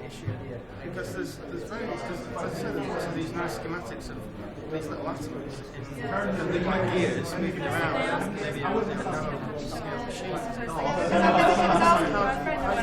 issue because there's very much, as I said, there's lots of these nice schematics of these little atoms and they're like gears moving around maybe on a scale machine. When I go I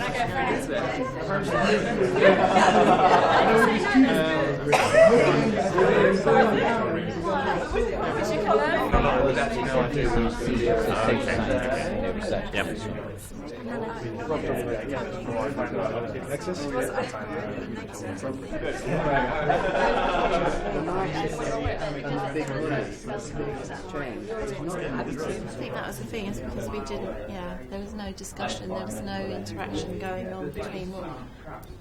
think that was the thing, is because we didn't, there was no discussion, there was no interaction going on between what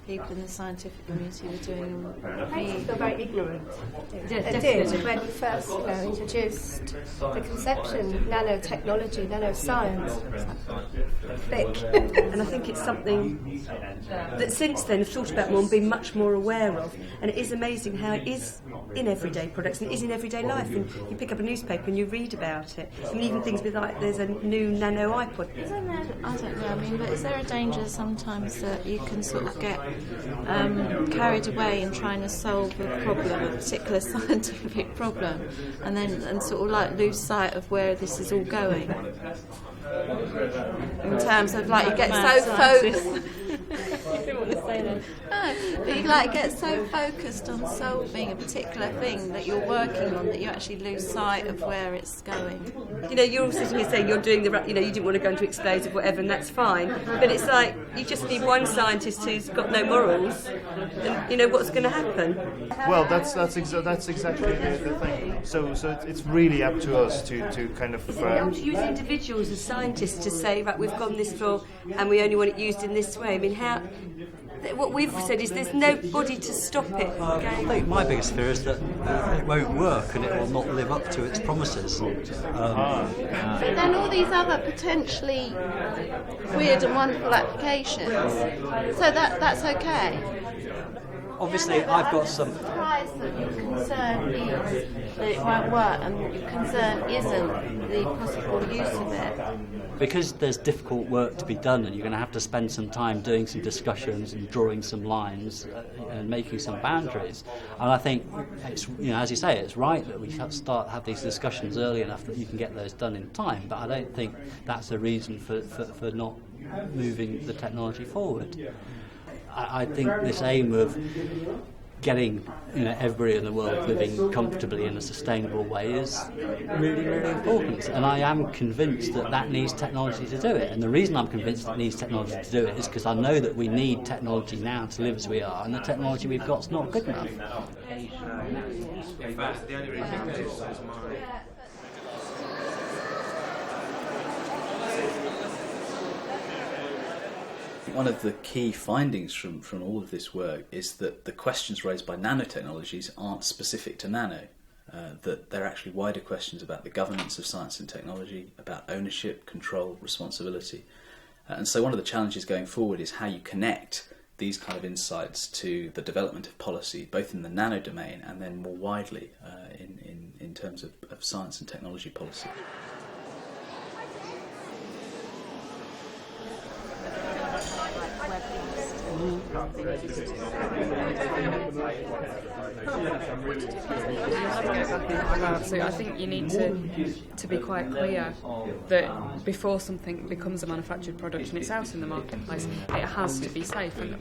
people in the scientific community were doing. I feel very ignorant. I did when you first introduced the conception of nanotechnology, nanoscience. Thick. And I think it's something that since then I've thought about more and been much more aware of. And it is amazing how it is in everyday products and it is in everyday life. And you pick up a newspaper and you read about it. I mean, even things with like there's a new nano iPod. Isn't there, I don't know, I mean, but is there a danger sometimes that you can sort of get carried away in trying to solve a problem, a particular scientific problem, and sort of like lose sight of where this is all going? In terms of like you get so focused. I didn't want to say that. No, but you like get so focused on solving a particular thing that you're working on that you actually lose sight of where it's going. You know, you're all sitting here saying you're doing the right, you know, you didn't want to go into explosive whatever, and that's fine. But it's like you just need one scientist who's got no morals, and you know what's going to happen. Well, that's exactly the thing. So it's really up to us to kind of use individuals as scientists to say, right, we've gone this far and we only want it used in this way. I mean, what we've said is there's nobody to stop it. I think my biggest fear is that it won't work and it will not live up to its promises. But then all these other potentially weird and wonderful applications, so that's okay. Obviously, I've got some. I'm surprised that your concern is that it won't work, and your concern isn't the possible use of it. Because there's difficult work to be done, and you're going to have to spend some time doing some discussions and drawing some lines and making some boundaries. And I think it's, you know, as you say, it's right that we have these discussions early enough that you can get those done in time. But I don't think that's a reason for not moving the technology forward. I think this aim of getting everybody in the world living comfortably in a sustainable way is really, really important. And I am convinced that needs technology to do it. And the reason I'm convinced it needs technology to do it is because I know that we need technology now to live as we are, and the technology we've got is not good enough. One of the key findings from all of this work is that the questions raised by nanotechnologies aren't specific to nano, that they're actually wider questions about the governance of science and technology, about ownership, control, responsibility. And so one of the challenges going forward is how you connect these kind of insights to the development of policy, both in the nano domain and then more widely in terms of science and technology policy. So I think you need to be quite clear that before something becomes a manufactured product and it's out in the marketplace, it has to be safe. And,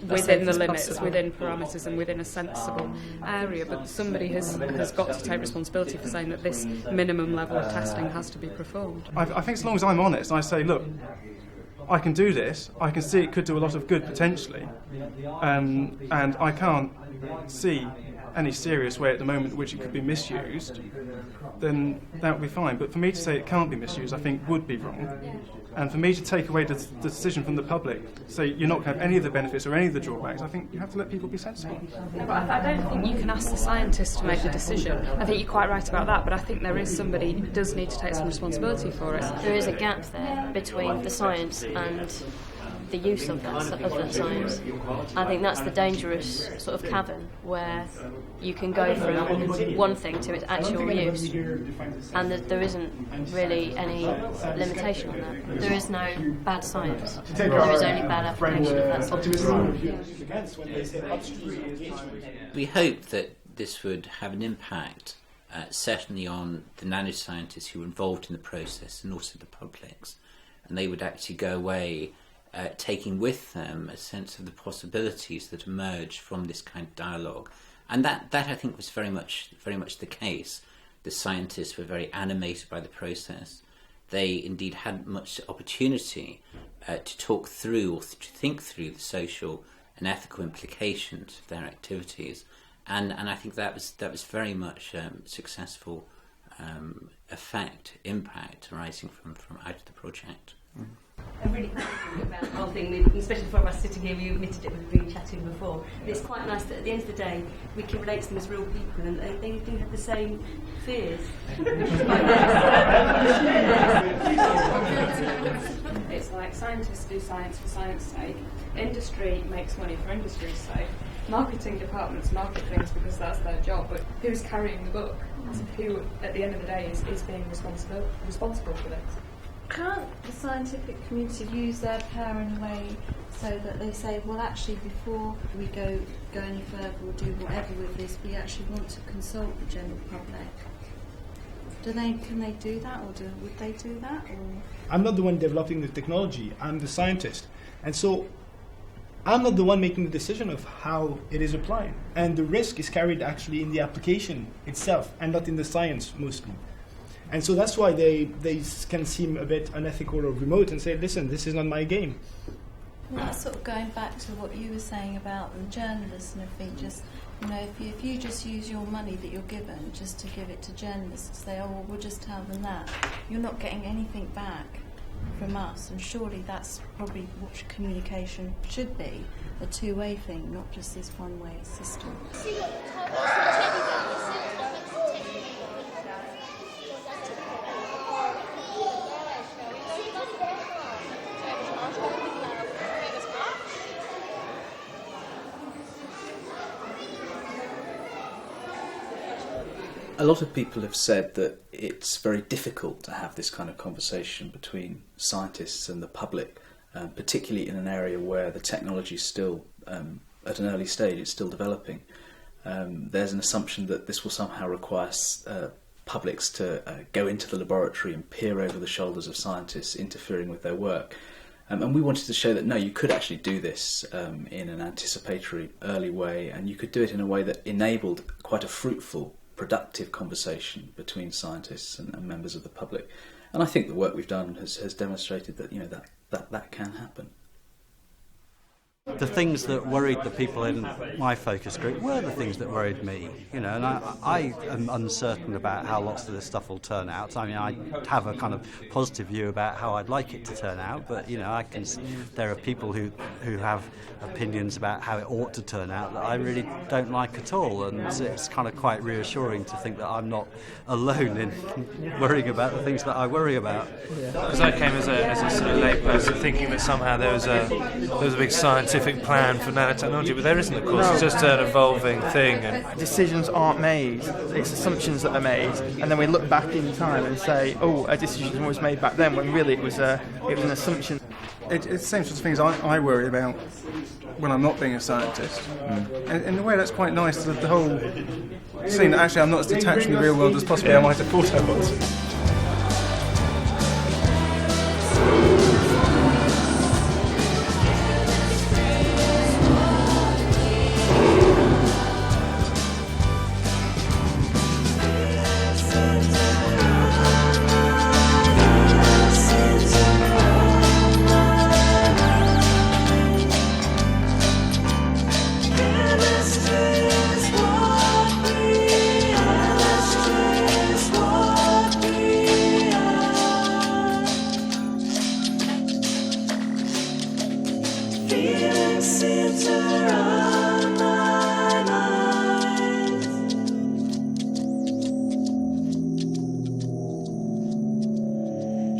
within the limits, within parameters and within a sensible area, but somebody has got to take responsibility for saying that this minimum level of testing has to be performed. I think as long as I'm honest and I say, look, I can do this, I can see it could do a lot of good potentially, and I can't see any serious way at the moment in which it could be misused, then that would be fine. But for me to say it can't be misused, I think would be wrong. And for me to take away the decision from the public, say you're not going to have any of the benefits or any of the drawbacks, I think you have to let people be sensible. No, but I don't think you can ask the scientists to make the decision. I think you're quite right about that, but I think there is somebody who does need to take some responsibility for it. There is a gap there between the science and the use of that science. I think that's the dangerous sort of cavern where you can go from one thing to its actual use, and there isn't really any limitation on that. There is no bad science. There is only bad application of that science. We hope that this would have an impact, certainly on the nanoscientists who were involved in the process and also the publics, and they would actually go away taking with them a sense of the possibilities that emerge from this kind of dialogue. And that I think was very much the case. The scientists were very animated by the process. They indeed had much opportunity to talk through or to think through the social and ethical implications of their activities. And I think that was very much successful impact arising from out of the project. I'm really happy about the whole thing, especially for us sitting here. We admitted it, we've been chatting before. It's quite nice that at the end of the day we can relate to them as real people, and they do have the same fears. It's like scientists do science for science sake, industry makes money for industry's sake, marketing departments market things because that's their job, but who's carrying the book? Who at the end of the day is being responsible for this? Can't the scientific community use their power in a way so that they say, well, actually, before we go any further or do whatever with this, we actually want to consult the general public? Can they do that, or would they do that? Or? I'm not the one developing the technology. I'm the scientist, and so I'm not the one making the decision of how it is applied. And the risk is carried actually in the application itself, and not in the science mostly. And so that's why they can seem a bit unethical or remote and say, listen, this is not my game. Well, that's sort of going back to what you were saying about the journalists and everything. Just, if you just use your money that you're given just to give it to journalists to say, oh, well, we'll just tell them that, you're not getting anything back from us. And surely that's probably what communication should be, a two-way thing, not just this one-way system. A lot of people have said that it's very difficult to have this kind of conversation between scientists and the public, particularly in an area where the technology is still at an early stage, it's still developing. There's an assumption that this will somehow require publics to go into the laboratory and peer over the shoulders of scientists, interfering with their work. And we wanted to show that no, you could actually do this in an anticipatory, early way, and you could do it in a way that enabled quite a fruitful, productive conversation between scientists and members of the public. And I think the work we've done has demonstrated that that can happen. The things that worried the people in my focus group were the things that worried me, and I am uncertain about how lots of this stuff will turn out. I mean, I have a kind of positive view about how I'd like it to turn out, but I can see there are people who have opinions about how it ought to turn out that I really don't like at all, and it's kind of quite reassuring to think that I'm not alone in worrying about the things that I worry about. Because I came as a sort of lay person thinking that somehow there was a big scientific plan for nanotechnology, but there isn't, of course. It's just an evolving thing. And Decisions aren't made, it's assumptions that are made, and then we look back in time and say, oh, a decision was made back then, when really it was an assumption. It's the same sort of things I worry about when I'm not being a scientist. And in a way that's quite nice, the whole seeing that actually I'm not as detached from the real world as possibly I might have thought I was.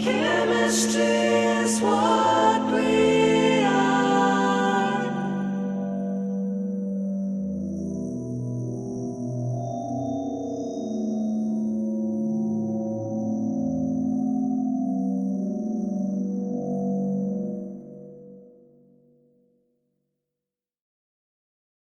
Chemistry is what